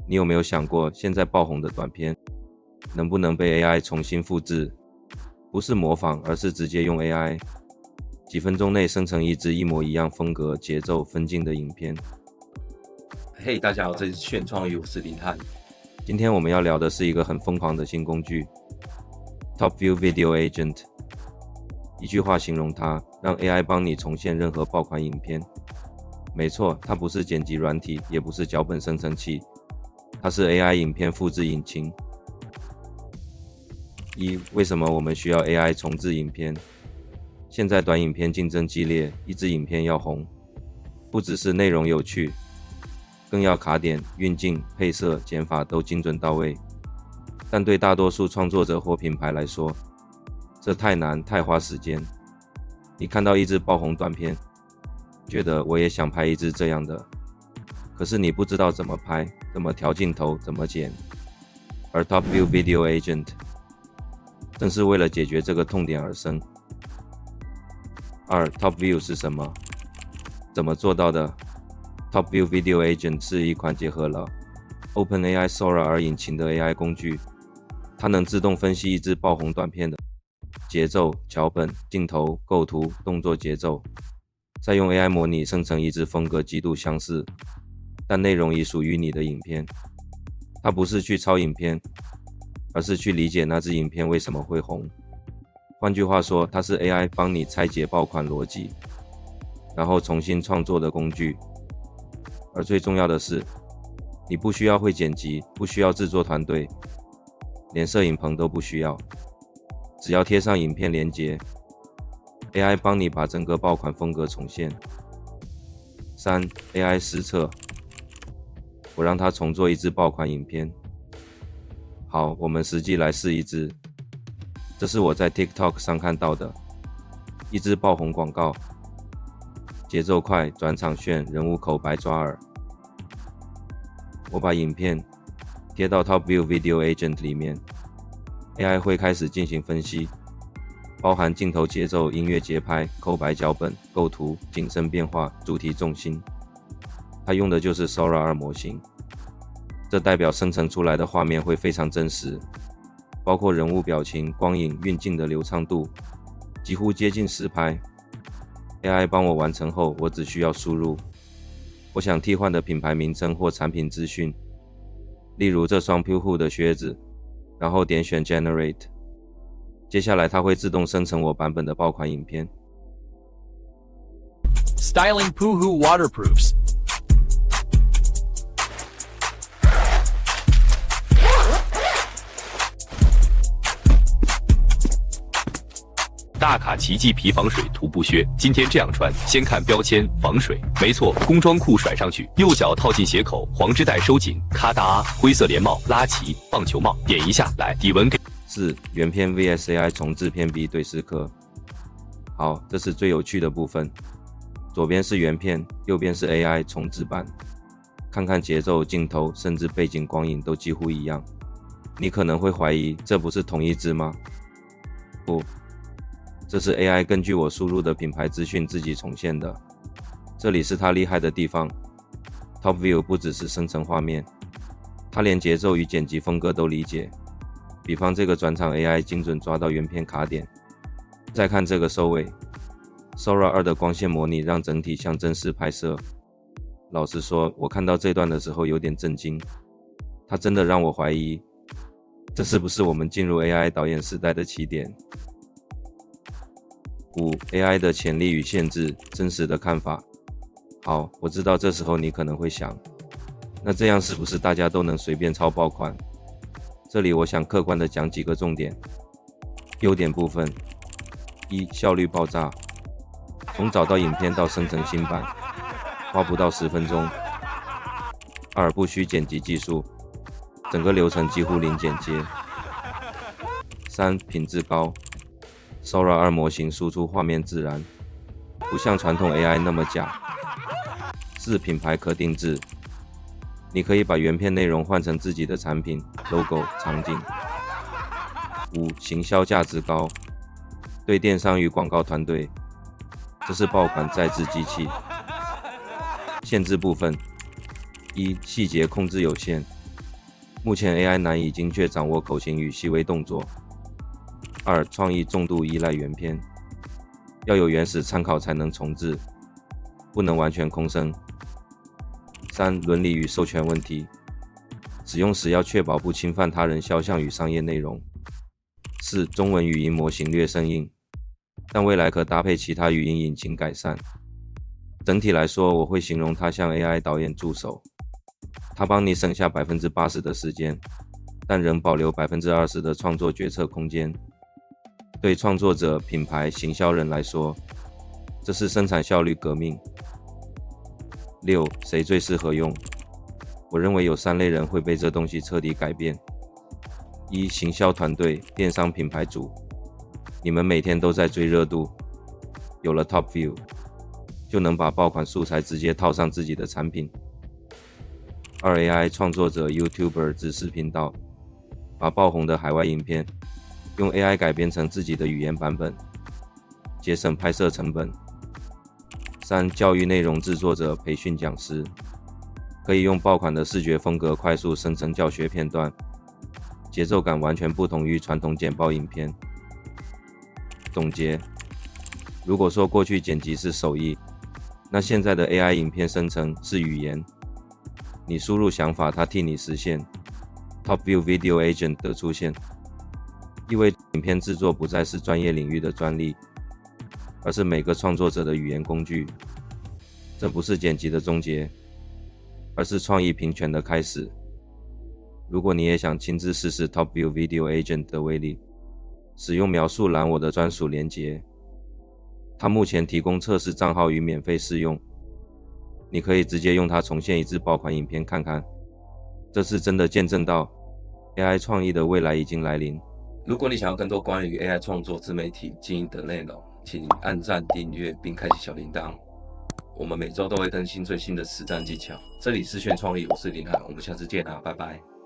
你有没有想过，现在爆红的短片能不能被 AI 重新复制？不是模仿，而是直接用 AI 几分钟内生成一支一模一样风格、节奏、分镜的影片。嘿，大家好，这里是炫创鱼，我是林翰。今天我们要聊的是一个很疯狂的新工具 Top View Video Agent。一句话形容它，让 AI 帮你重现任何爆款影片。没错，它不是剪辑软体，也不是脚本生成器，它是 AI 影片复制引擎。为什么我们需要 AI 重制影片？现在短影片竞争激烈，一支影片要红，不只是内容有趣，更要卡点、运镜、配色、剪法都精准到位。但对大多数创作者或品牌来说，这太难，太花时间。你看到一支爆红短片，觉得我也想拍一支这样的，可是你不知道怎么拍，怎么调镜头，怎么剪。而 Top View Video Agent 正是为了解决这个痛点而生。Top View 是什么？怎么做到的？ Top View Video Agent 是一款结合了 OpenAI Sora 2引擎的 AI 工具，它能自动分析一支爆红短片的节奏、脚本、镜头、构图、动作节奏，再用 AI 模拟生成一支风格极度相似，但内容已属于你的影片。它不是去抄影片，而是去理解那支影片为什么会红。换句话说，它是 AI 帮你拆解爆款逻辑，然后重新创作的工具。而最重要的是，你不需要会剪辑，不需要制作团队，连摄影棚都不需要，只要贴上影片连结， AI 帮你把整个爆款风格重现。AI 实测，我让它重做一支爆款影片。好，我们实际来试一支。这是我在 TikTok 上看到的一支爆红广告，节奏快，转场炫，人物口白抓耳。我把影片贴到 Top View Video Agent 里面， AI 会开始进行分析，包含镜头节奏、音乐节拍、口白脚本、构图、景深变化、主题重心。它用的就是 Sora 2模型，这代表生成出来的画面会非常真实，包括人物表情、光影、运镜的流畅度，几乎接近实拍。AI 帮我完成后，我只需要输入我想替换的品牌名称或产品资讯，例如这双 Puhu 的靴子，然后点选 Generate。 接下来它会自动生成我版本的爆款影片。 Styling Puhu Waterproofs。大卡奇迹皮防水徒步靴，今天这样穿，先看标签，防水，没错，工装裤甩上去，右脚套进鞋口，黄织带收紧，咔哒，灰色连帽，拉齐，棒球帽，点一下，来，底纹给。原片 vs AI 重制片比对时刻。好，这是最有趣的部分。左边是原片，右边是 AI 重制版。看看节奏、镜头，甚至背景光影都几乎一样。你可能会怀疑，这不是同一支吗？不，这是 AI 根据我输入的品牌资讯自己重现的。这里是它厉害的地方。Top View 不只是生成画面，它连节奏与剪辑风格都理解。比方这个转场 AI 精准抓到原片卡点。再看这个收尾， Sora 2的光线模拟让整体像真实拍摄。老实说，我看到这段的时候有点震惊，它真的让我怀疑，这是不是我们进入 AI 导演时代的起点？AI 的潜力与限制，真实的看法。好，我知道这时候你可能会想，那这样是不是大家都能随便抄爆款？这里我想客观的讲几个重点。优点部分：效率爆炸，从找到影片到生成新版，花不到10分钟。不需剪辑技术，整个流程几乎零剪接。品质高，Sora 2模型输出画面自然，不像传统 AI 那么假。品牌可定制，你可以把原片内容换成自己的产品、logo、场景。行销价值高，对电商与广告团队，这是爆款再制机器。限制部分：细节控制有限，目前 AI 难以精确掌握口型与细微动作。2. 创意重度依赖原片，要有原始参考才能重置，不能完全空生。3. 伦理与授权问题，使用时要确保不侵犯他人肖像与商业内容。4. 中文语音模型略生硬，但未来可搭配其他语音引擎改善。整体来说，我会形容它像 AI 导演助手，它帮你省下 80% 的时间，但仍保留 20% 的创作决策空间。对创作者、品牌、行销人来说，这是生产效率革命。6. 谁最适合用？我认为有3类人会被这东西彻底改变。1. 行销团队、电商品牌主，你们每天都在追热度，有了 Top View， 就能把爆款素材直接套上自己的产品。2. AI 创作者、YouTuber 知识频道，把爆红的海外影片用 AI 改编成自己的语言版本，节省拍摄成本。3. 教育内容制作者、培训讲师，可以用爆款的视觉风格快速生成教学片段，节奏感完全不同于传统简报影片。总结：如果说过去剪辑是手艺，那现在的 AI 影片生成是语言，你输入想法，它替你实现。Top View Video Agent 的出现，意味着影片制作不再是专业领域的专利，而是每个创作者的语言工具。这不是剪辑的终结，而是创意平权的开始。如果你也想亲自试试 Top View Video Agent 的威力，使用描述栏我的专属连结，它目前提供测试账号与免费试用，你可以直接用它重现一支爆款影片看看。这次真的见证到 AI 创意的未来已经来临。如果你想要更多关于 AI 创作、自媒体经营的内容，请按赞、订阅并开启小铃铛。我们每周都会更新最新的实战技巧。这里是炫创意，我是林翰，我们下次见啦，拜拜。